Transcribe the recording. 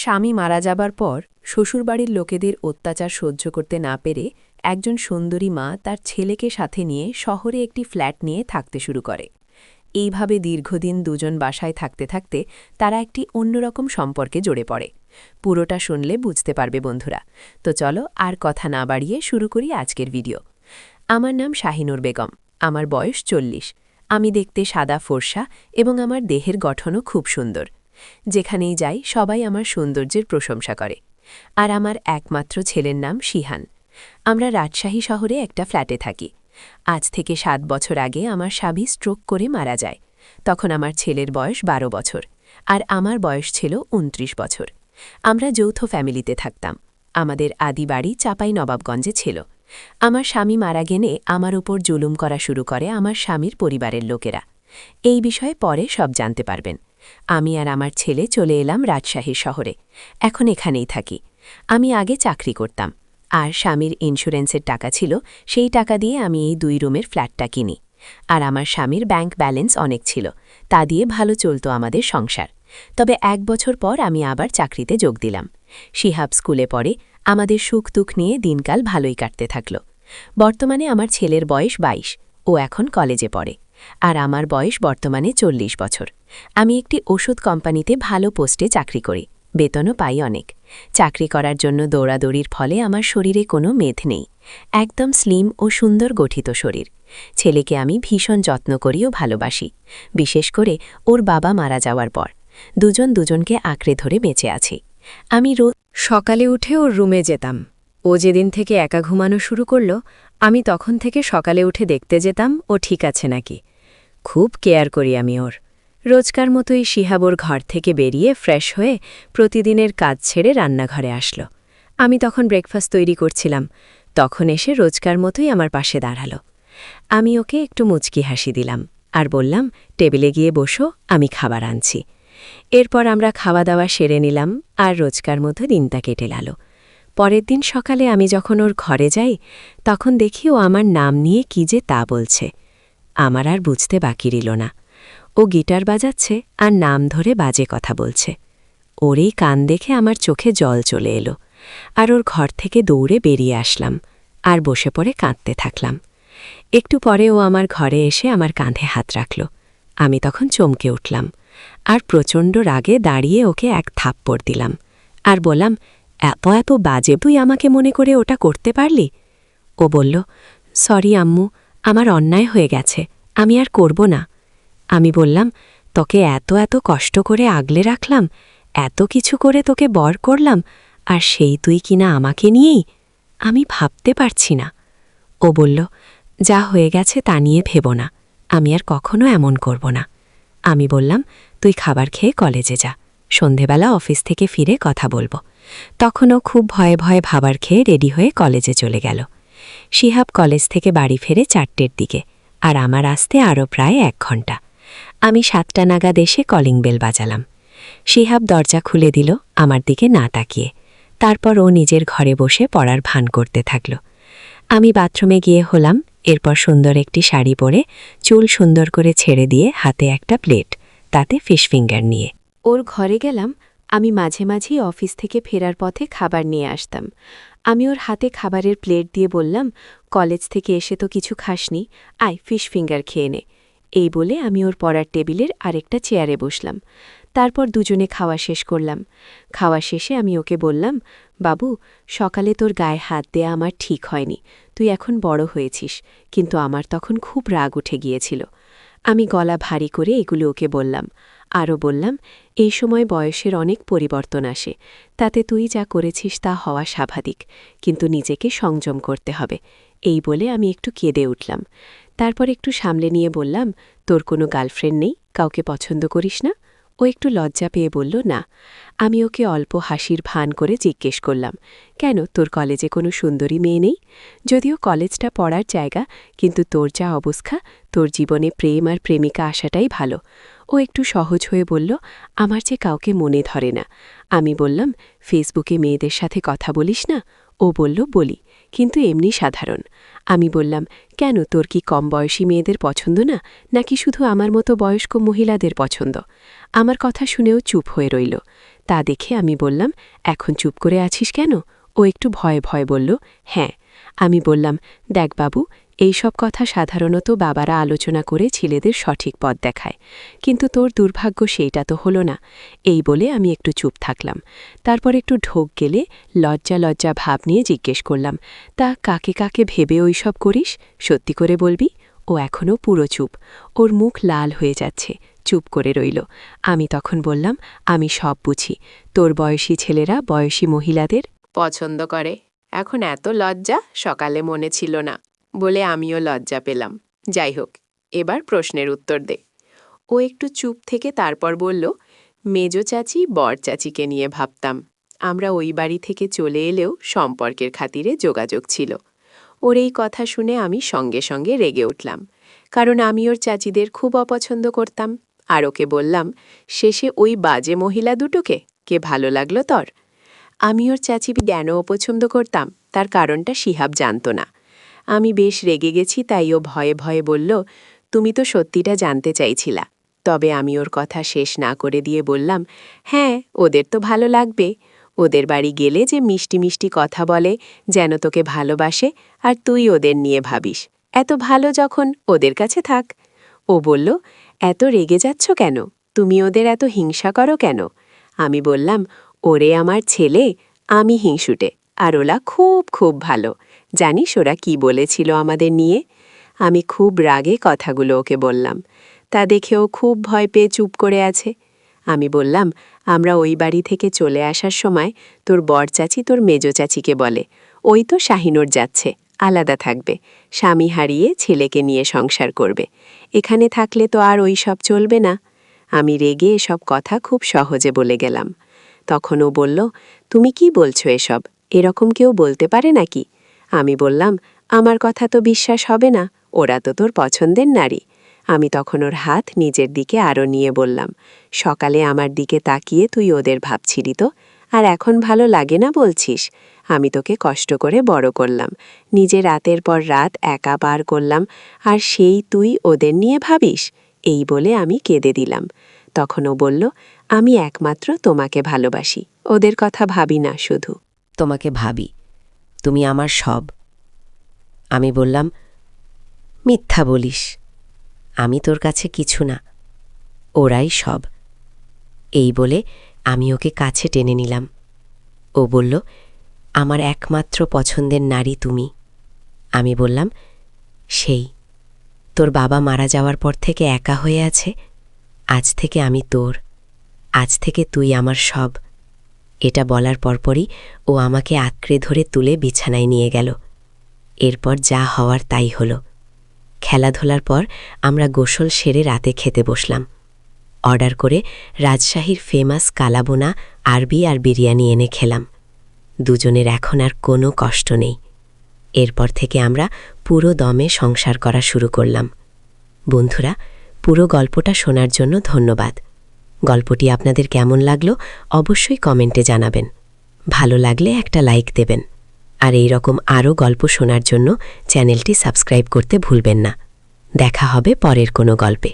স্বামী মারা যাবার পর শ্বশুরবাড়ির লোকেদের অত্যাচার সহ্য করতে না পেরে একজন সুন্দরী মা তার ছেলেকে সাথে নিয়ে শহরে একটি ফ্ল্যাট নিয়ে থাকতে শুরু করে। এইভাবে দীর্ঘদিন দুজন বাসায় থাকতে থাকতে তারা একটি অন্যরকম সম্পর্কে জড়ে পড়ে। পুরোটা শুনলে বুঝতে পারবে বন্ধুরা। তো চলো আর কথা না বাড়িয়ে শুরু করি আজকের ভিডিও। আমার নাম শাহিনুর বেগম, আমার বয়স 40। আমি দেখতে সাদা ফর্সা এবং আমার দেহের গঠনও খুব সুন্দর। যেখানেই যাই সবাই আমার সৌন্দর্যের প্রশংসা করে। আর আমার একমাত্র ছেলের নাম শিহান। আমরা রাজশাহী শহরে একটা ফ্ল্যাটে থাকি। আজ থেকে 7 বছর আগে আমার স্বামী স্ট্রোক করে মারা যায়। তখন আমার ছেলের বয়স 12 বছর আর আমার বয়স ছিল 29 বছর। আমরা যৌথ ফ্যামিলিতে থাকতাম। আমাদের আদি বাড়ি চাঁপাইনবাবগঞ্জে ছিল। আমার স্বামী মারা গেলে আমার উপর জুলুম করা শুরু করে আমার স্বামীর পরিবারের লোকেরা। এই বিষয়ে পরে সব জানতে পারবেন। আমি আর আমার ছেলে চলে এলাম রাজশাহী শহরে। এখন এখানেই থাকি। আমি আগে চাকরি করতাম, আর স্বামীর ইন্স্যুরেন্সের টাকা ছিল, সেই টাকা দিয়ে আমি এই 2 রুমের ফ্ল্যাটটা কিনি। আর আমার স্বামীর ব্যাংক ব্যালেন্স অনেক ছিল, তা দিয়ে ভালো চলত আমাদের সংসার। তবে 1 বছর পর আমি আবার চাকরিতে যোগ দিলাম। শিহাব স্কুলে পড়ে। আমাদের সুখ দুঃখ নিয়ে দিনকাল ভালোই কাটতে থাকল। বর্তমানে আমার ছেলের বয়স 22, ও এখন কলেজে পড়ে। আর আমার বয়স বর্তমানে 40 বছর। আমি একটি ওষুধ কোম্পানিতে ভালো পোস্টে চাকরি করি, বেতনও পাই অনেক। চাকরি করার জন্য দৌড়াদৌড়ির ফলে আমার শরীরে কোনো মেদ নেই, একদম স্লিম ও সুন্দর গঠিত শরীর। ছেলেকে আমি ভীষণ যত্ন করি ও ভালোবাসি, বিশেষ করে ওর বাবা মারা যাওয়ার পর। দুজন দুজনকে আঁকড়ে ধরে বেঁচে আছি। আমি রোজ সকালে উঠে ওর রুমে যেতাম। ও যেদিন থেকে একা ঘুমানো শুরু করল, আমি তখন থেকে সকালে উঠে দেখতে যেতাম ও ঠিক আছে নাকি। খুব কেয়ার করি আমি ওর। রোজকার মতোই শিহাব ওর ঘর থেকে বেরিয়ে ফ্রেশ হয়ে প্রতিদিনের কাজ ছেড়ে রান্নাঘরে আসলো। আমি তখন ব্রেকফাস্ট তৈরি করছিলাম। তখন এসে রোজকার মতোই আমার পাশে দাঁড়াল। আমি ওকে একটু মুচকি হাসি দিলাম আর বললাম, টেবিলে গিয়ে বসো, আমি খাবার আনছি। এরপর আমরা খাওয়া দাওয়া সেরে নিলাম আর রোজকার মতো দিনটা কেটে গেল। পরের দিন সকালে আমি যখন ওর ঘরে যাই, তখন দেখি ও আমার নাম নিয়ে কি যে তা বলছে। আমার আর বুঝতে বাকি রইল না। ও গিটার বাজাচ্ছে আর নাম ধরে বাজে কথা বলছে। ওর এই কান দেখে আমার চোখে জল চলে এলো, আর ওর ঘর থেকে দৌড়ে বেরিয়ে আসলাম আর বসে পড়ে কাঁদতে থাকলাম। একটু পরে ও আমার ঘরে এসে আমার কাঁধে হাত রাখল। আমি তখন চমকে উঠলাম আর প্রচণ্ড রাগে দাঁড়িয়ে ওকে এক থাপ্পড় দিলাম আর বললাম, এত এত বাজে তুই আমাকে মনে করে ওটা করতে পারলি? ও বলল, সরি আম্মু, আমার অন্যায় হয়ে গেছে, আমি আর করব না। আমি বললাম, তোকে এত এত কষ্ট করে আগলে রাখলাম, এত কিছু করে তোকে বর করলাম, আর সেই তুই কিনা আমাকে নিয়েই? আমি ভাবতে পারছি না। ও বলল, যা হয়ে গেছে তা নিয়ে ভেব না, আমি আর কখনো এমন করব না। আমি বললাম, তুই খাবার খেয়ে কলেজে যা, সন্ধেবেলা অফিস থেকে ফিরে কথা বলবো। তখনও খুব ভয়ে ভয়ে খাবার খেয়ে রেডি হয়ে কলেজে চলে গেল। শিহাব কলেজ থেকে বাড়ি ফেরে 4টের দিকে, আর আমার আসতে আরও প্রায় 1 ঘণ্টা। আমি 7টা নাগাদ এসে কলিং বেল বাজালাম। শিহাব দরজা খুলে দিল আমার দিকে না তাকিয়ে। তারপর ও নিজের ঘরে বসে পড়ার ভান করতে থাকল। আমি বাথরুমে গিয়ে হলাম। এরপর সুন্দর একটি শাড়ি পরে, চুল সুন্দর করে ছেড়ে দিয়ে হাতে একটা প্লেট, তাতে ফিশ ফিঙ্গার নিয়ে ওর ঘরে গেলাম। আমি মাঝে মাঝেই অফিস থেকে ফেরার পথে খাবার নিয়ে আসতাম। আমি ওর হাতে খাবারের প্লেট দিয়ে বললাম, কলেজ থেকে এসে তো কিছু খাসনি, আয় ফিশ ফিঙ্গার খেয়ে নে। এই বলে আমি ওর পড়ার টেবিলের আরেকটা চেয়ারে বসলাম। তারপর দুজনে খাওয়া শেষ করলাম। খাওয়া শেষে আমি ওকে বললাম, বাবু, সকালে তোর গায়ে হাত দেয়া আমার ঠিক হয়নি, তুই এখন বড় হয়েছিস। কিন্তু আমার তখন খুব রাগ উঠে গিয়েছিল। আমি গলা ভারী করে এগুলো ওকে বললাম। আরও বললাম, এই সময় বয়সের অনেক পরিবর্তন আসে, তাতে তুই যা করেছিস তা হওয়া স্বাভাবিক, কিন্তু নিজেকে সংযম করতে হবে। এই বলে আমি একটু কেঁদে উঠলাম। তারপর একটু সামলে নিয়ে বললাম, তোর কোনো গার্লফ্রেন্ড নেই, কাউকে পছন্দ করিস না? ও একটু লজ্জা পেয়ে বলল, না। আমি ওকে অল্প হাসির ভান করে জিজ্ঞেস করলাম, কেন, তোর কলেজে কোনো সুন্দরী মেয়ে নেই? যদিও কলেজটা পড়ার জায়গা, কিন্তু তোর যা অবস্থা, তোর জীবনে প্রেম আর প্রেমিকা আসাটাই ভালো। ও একটু সহজ হয়ে বলল, আমার যে কাউকে মনে ধরে না। আমি বললাম, ফেসবুকে মেয়েদের সাথে কথা বলিস না? ও বলল, বলি, কিন্তু এমনি সাধারণ। আমি বললাম, কেন, তোর কি কম বয়সী মেয়েদের পছন্দ না, নাকি শুধু আমার মতো বয়স্ক মহিলাদের পছন্দ? আমার কথা শুনেও চুপ হয়ে রইল। তা দেখে আমি বললাম, এখন চুপ করে আছিস কেন? ও একটু ভয়ে ভয়ে বলল, হ্যাঁ। আমি বললাম, দেখ বাবু, এইসব কথা সাধারণত বাবারা আলোচনা করে ছেলেদের সঠিক পথ দেখায়, কিন্তু তোর দুর্ভাগ্য সেইটা তো হলো না। এই বলে আমি একটু চুপ থাকলাম। তারপর একটু ঢোক গেলে লজ্জা লজ্জা ভাব নিয়ে জিজ্ঞেস করলাম, তা কাকে কাকে ভেবে ওইসব করিস? সত্যি করে বলবি? ও এখনও পুরো চুপ। ওর মুখ লাল হয়ে যাচ্ছে, চুপ করে রইল। আমি তখন বললাম, আমি সব বুঝি। তোর বয়সী ছেলেরা বয়সী মহিলাদের পছন্দ করে। এখন এত লজ্জা সকালে মনে ছিল না বলে আমিও লজ্জা পেলাম। যাই হোক, এবার প্রশ্নের উত্তর দে। ও একটু চুপ থেকে তারপর বলল, মেজ চাচি বর চাচিকে নিয়ে ভাবতাম। আমরা ওই বাড়ি থেকে চলে এলেও সম্পর্কের খাতিরে যোগাযোগ ছিল। ওর এই কথা শুনে আমি সঙ্গে সঙ্গে রেগে উঠলাম, কারণ আমি ওর চাচিদের খুব অপছন্দ করতাম। আর ওকে বললাম, শেষে ওই বাজে মহিলা দুটোকে কে ভালো লাগলো তোর? আমি ওর চাচি কেন অপছন্দ করতাম তার কারণটা শিহাব জানত না। আমি বেশ রেগে গেছি, তাই ও ভয়ে ভয়ে বলল, তুমি তো সত্যিটা জানতে চাইছিলা। তবে আমি ওর কথা শেষ না করে দিয়ে বললাম, হ্যাঁ, ওদের তো ভালো লাগবে। ওদের বাড়ি গেলে যে মিষ্টি মিষ্টি কথা বলে, যেন তোকে ভালোবাসে, আর তুই ওদের নিয়ে ভাবিস। এত ভালো যখন, ওদের কাছে থাক। ও বলল, এত রেগে যাচ্ছ কেন? তুমি ওদের এত হিংসা করো কেন? আমি বললাম, ওরে আমার ছেলে, আমি হিংসুটে, আর ওরা খুব খুব ভালো। জানিস ওরা কি বলেছিল আমাদের নিয়ে? আমি খুব রাগে কথাগুলো ওকে বললাম। তা দেখেও খুব ভয় পেয়ে চুপ করে আছে। আমি বললাম, আমরা ওই বাড়ি থেকে চলে আসার সময় তোর বর চাচি তোর মেজ চাচিকে বলে, ওই তো শাহিনুর যাচ্ছে, আলাদা থাকবে, স্বামী হারিয়ে ছেলেকে নিয়ে সংসার করবে। এখানে থাকলে তো আর ওই সব চলবে না। আমি রেগে এসব কথা খুব সহজে বলে গেলাম। তখন ও বলল, তুমি কি বলছো এসব? এরকম কেউ বলতে পারে নাকি? আমি বললাম, আমার কথা তো বিশ্বাস হবে না, ওরা তো তোর পছন্দের নারী। আমি তখন ওর হাত নিজের দিকে আরও নিয়ে বললাম, সকালে আমার দিকে তাকিয়ে তুই ওদের ভাবছিলি তো, আর এখন ভালো লাগে না বলছিস? আমি তোকে কষ্ট করে বড় করলাম, নিজে রাতের পর রাত একা পার করলাম, আর সেই তুই ওদের নিয়ে ভাবিস? এই বলে আমি কেঁদে দিলাম। তখন ও বলল, আমি একমাত্র তোমাকে ভালোবাসি, ওদের কথা ভাবি না শুধু। তোমাকে ভাবি, তুমি আমার সব। আমি বললাম, মিথ্যা বলিস, আমি তোর কাছে কিছু না, ওরাই সব। এই বলে আমি ওকে কাছে টেনে নিলাম। ও বলল, আমার একমাত্র পছন্দের নারী তুমি। আমি বললাম, সেই তোর বাবা মারা যাওয়ার পর থেকে একা হয়ে আছে, আজ থেকে আমি তোর, আজ থেকে তুই আমার সব। এটা বলার পরপরই ও আমাকে আঁকড়ে ধরে তুলে বিছানায় নিয়ে গেল। এরপর যা হওয়ার তাই হলো। খেলাধুলার পর আমরা গোসল সেরে রাতে খেতে বসলাম। অর্ডার করে রাজশাহীর ফেমাস কালাবোনা, আরবি আর বিরিয়ানি এনে খেলাম। দুজনের এখন আর কোনো কষ্ট নেই। এরপর থেকে আমরা পুরো দমে সংসার করা শুরু করলাম। বন্ধুরা, পুরো গল্পটা শোনার জন্য ধন্যবাদ। গল্পটি আপনাদের কেমন লাগলো অবশ্যই কমেন্টে জানাবেন। ভালো লাগলে একটা লাইক দেবেন, আর এই রকম আরও গল্প শোনার জন্য চ্যানেলটি সাবস্ক্রাইব করতে ভুলবেন না। দেখা হবে পরের কোনো গল্পে।